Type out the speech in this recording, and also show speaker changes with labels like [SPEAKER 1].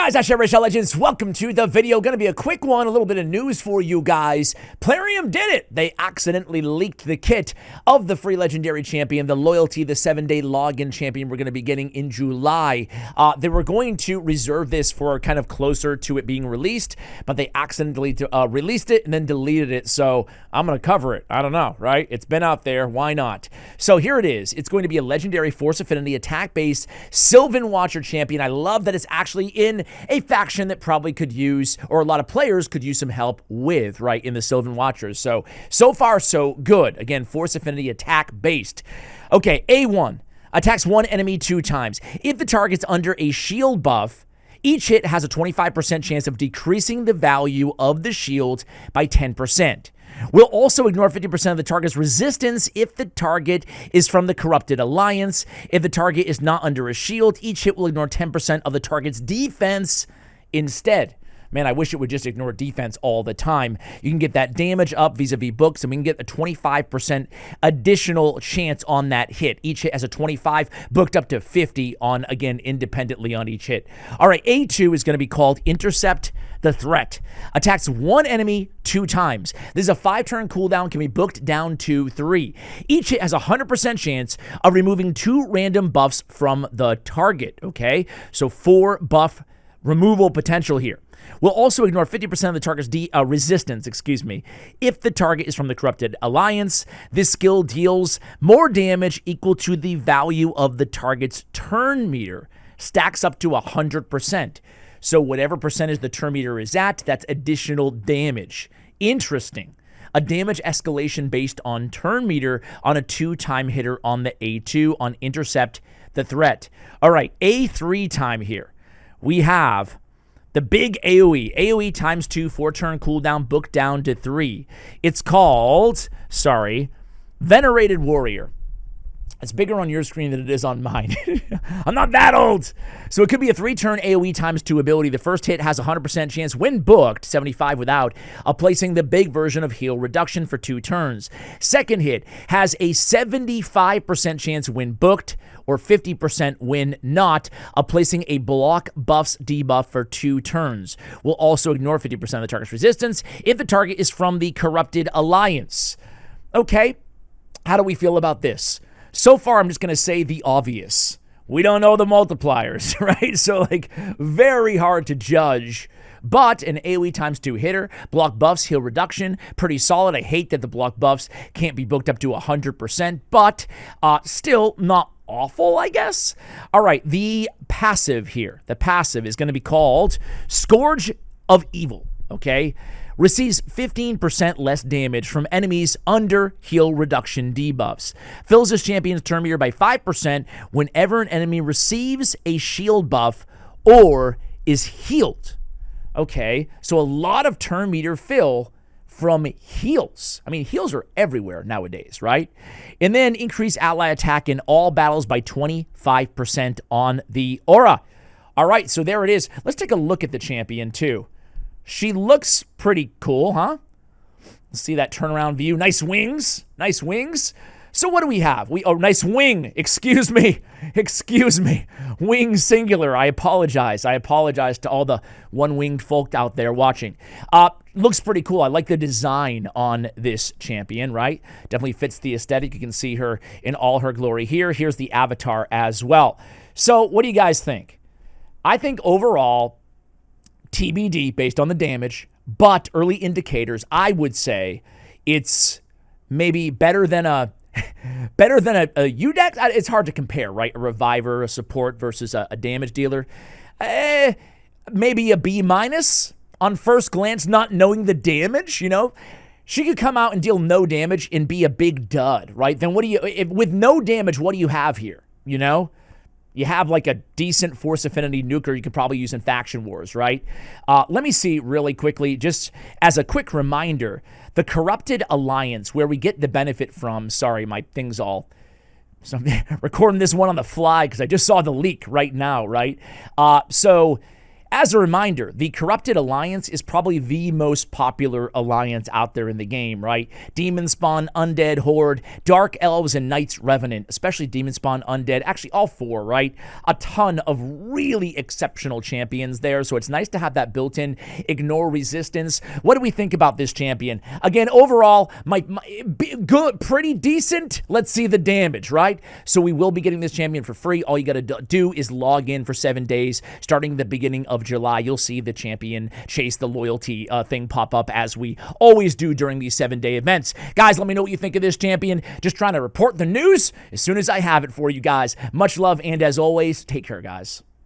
[SPEAKER 1] Guys, RAIS Shadow Legends, welcome to the video. Gonna be a quick one, a little bit of news for you guys. Plarium did it. They accidentally leaked the kit of the free legendary champion, the Loyalty, the 7-day login champion we're gonna be getting in July. They were going to reserve this for kind of closer to it being released, but they accidentally released it and then deleted it. So I'm gonna cover it. I don't know, right? It's been out there. Why not? So here it is. It's going to be a legendary Force Affinity attack-based Sylvan Watcher champion. I love that it's actually in a faction that probably could use, or a lot of players could use some help with, right, in the Sylvan Watchers. So far, so good. Again, Force Affinity attack-based. Okay, A1. Attacks one enemy 2 times. If the target's under a shield buff, each hit has a 25% chance of decreasing the value of the shield by 10%. We'll also ignore 50% of the target's resistance if the target is from the Corrupted Alliance. If the target is not under a shield, each hit will ignore 10% of the target's defense instead. Man, I wish it would just ignore defense all the time. You can get that damage up vis-a-vis books, and we can get a 25% additional chance on that hit. Each hit has a 25, booked up to 50 on, again, independently on each hit. All right, A2 is going to be called Intercept the Threat. Attacks one enemy 2 times. This is a 5-turn cooldown, can be booked down to 3. Each hit has a 100% chance of removing 2 random buffs from the target, okay? So 4 buff removal potential here. We'll also ignore 50% of the target's resistance, if the target is from the Corrupted Alliance. This skill deals more damage equal to the value of the target's turn meter. Stacks up to 100%. So whatever percentage the turn meter is at, that's additional damage. Interesting. A damage escalation based on turn meter on a 2-time hitter on the A2 on Intercept the Threat. All right, A3 time here. We have the big AoE. AoE times 2, 4-turn cooldown, booked down to 3. It's called, Venerated Warrior. It's bigger on your screen than it is on mine. I'm not that old. So it could be a 3-turn AoE times 2 ability. The first hit has a 100% chance, when booked, 75 without, of placing the big version of heal reduction for 2 turns. Second hit has a 75% chance when booked, or 50% when not, of placing a block buffs debuff for 2 turns. We'll also ignore 50% of the target's resistance if the target is from the Corrupted Alliance. Okay, how do we feel about this? So far, I'm just going to say the obvious. We don't know the multipliers, right? So, very hard to judge. But an AoE times 2 hitter, block buffs, heal reduction, pretty solid. I hate that the block buffs can't be booked up to 100%, but still not awful, I guess. All right, the passive here. The passive is going to be called Scourge of Evil, okay? Receives 15% less damage from enemies under heal reduction debuffs. Fills this champion's turn meter by 5% whenever an enemy receives a shield buff or is healed. Okay, so a lot of turn meter fill from heals. I mean, heals are everywhere nowadays, right? And then increase ally attack in all battles by 25% on the aura. All right, so there it is. Let's take a look at the champion too. She looks pretty cool, huh? Let's see that turnaround view. Nice wings. Nice wings. So what do we have? Oh, nice wing. Excuse me. Wing singular. I apologize. I apologize to all the one-winged folk out there watching. Looks pretty cool. I like the design on this champion, right? Definitely fits the aesthetic. You can see her in all her glory here. Here's the avatar as well. So what do you guys think? I think overall, TBD based on the damage, but early indicators, I would say it's maybe better than a UDEX. It's hard to compare, right? A reviver, a support versus a damage dealer. Maybe a B- on first glance, not knowing the damage, you know? She could come out and deal no damage and be a big dud, right? Then what do you, with no damage, what do you have here, you know? You have like a decent Force Affinity nuker you could probably use in Faction Wars, right? Let me see really quickly, just as a quick reminder, the Corrupted Alliance, where we get the benefit from, sorry, my thing's all, so I'm recording this one on the fly because I just saw the leak right now, right? So As a reminder, the Corrupted Alliance is probably the most popular alliance out there in the game, right? Demon Spawn, Undead Horde, Dark Elves, and Knights Revenant, especially Demon Spawn, Undead, actually all four, right? A ton of really exceptional champions there, so it's nice to have that built-in ignore resistance. What do we think about this champion? Again, overall, good, pretty decent. Let's see the damage, right? So we will be getting this champion for free. All you got to do is log in for 7 days, starting the beginning of July. You'll see the champion chase the loyalty thing pop up as we always do during these 7-day events. Guys, let me know what you think of this champion. Just trying to report the news as soon as I have it for you guys. Much love, and as always, take care, guys.